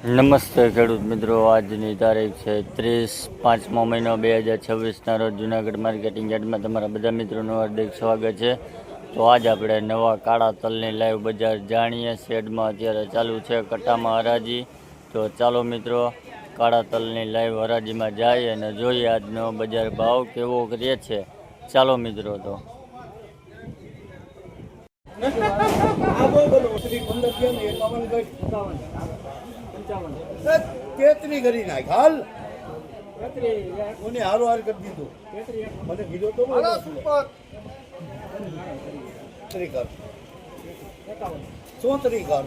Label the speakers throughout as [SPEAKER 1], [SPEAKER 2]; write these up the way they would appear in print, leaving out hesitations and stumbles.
[SPEAKER 1] નમસ્તે ખેડૂત મિત્રો, આજની તારીખ છે 30/5 મહિનો 2026ના રોજ જૂનાગઢ માર્કેટિંગ યાર્ડમાં તમારા બધા મિત્રોનું હાર્દિક સ્વાગત છે। તો આજ આપણે નવા કાળા તલની લાઈવ બજાર જાણીએ। શેડમાં અત્યારે ચાલુ છે કટામાં હરાજી। તો ચાલો મિત્રો કાળા તલની લાઈવ હરાજીમાં જાય અને જોઈએ આજનો બજાર ભાવ કેવો રહે છે। ચાલો મિત્રો તો
[SPEAKER 2] તેત્રી કરી નાખ હાલ કોને હારો હાર કરી દીધું મને કીધું તો સોતરી કર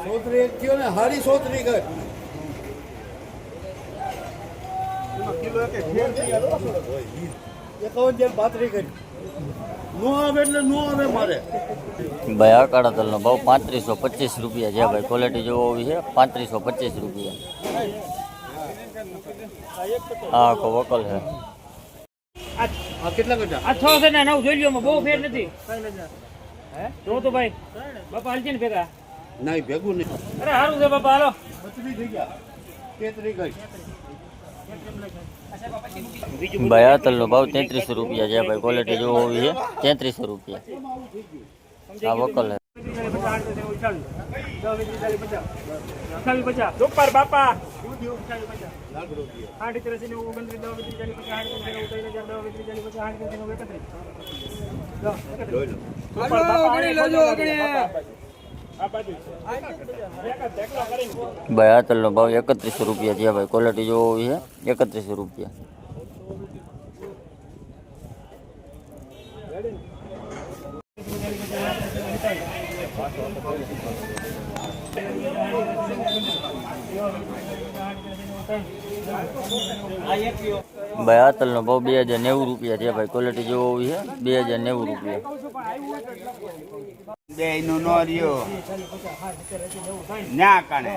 [SPEAKER 2] સોતરી એક થયો ને હારી સોતરી કર બાતરી કરી નો આવે એટલે નો આવે મારે
[SPEAKER 1] ભાઈ આ કાળા તલનો ભાવ 3525 રૂપિયા છે ભાઈ। ક્વોલિટી જોવો હોવી છે 3525 રૂપિયા। હા આખો વકલ છે।
[SPEAKER 2] આ કેટલા કટા
[SPEAKER 3] આ 6 છે ને 9 જોઈ લ્યો, બહુ ફેર નથી હે તો ભાઈ બાપા હાલજે ને ભેગા
[SPEAKER 2] નહીં ભેગું નહીં।
[SPEAKER 3] અરે સારું છે બાપા, હાલો
[SPEAKER 2] બચડી થઈ ગયા તેત્રી ગઈ
[SPEAKER 1] ભાઈ આ તલનો ભાવ 3300 રૂપિયા છે ભાઈ। ક્વોલિટી જોવો હોવી છે 3300 રૂપિયા। આ વકલ છે।
[SPEAKER 3] બાપા
[SPEAKER 1] ભાઈ આ તલનો ભાવ 3100 રૂપિયા છે ભાઈ। ક્વોલિટી જોવો હોવી છે 3100 રૂપિયા। ભાઈ આ તલનો ભાવ 2090 રૂપિયા છે ભાઈ। ક્વોલિટી જોવો હોવી છે 2090 રૂપિયા।
[SPEAKER 4] બે નો નો રહ્યો ના કાણે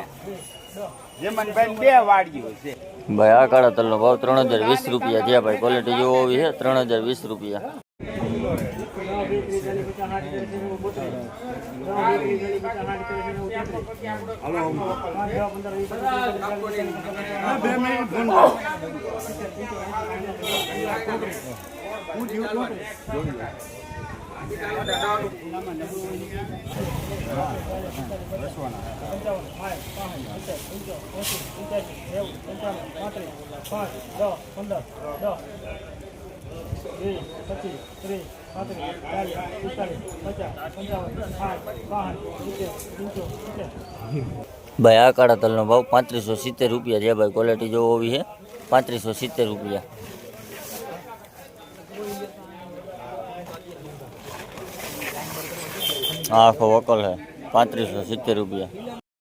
[SPEAKER 4] જમનભાઈ બે વાડ્યું છે
[SPEAKER 1] ભાઈ આ કાળા તલનો ભાવ 3020 રૂપિયા છે ભાઈ। ક્વોલિટી જોવો હોવી છે 3020 રૂપિયા। ભાઈ આ કાળા તલનો ભાવ 3570 રૂપિયા છે ભાઈ। ક્વોલિટી જોવો હોવી છે 3570 રૂપિયા। આખો વકલ છે 3570 રૂપિયા।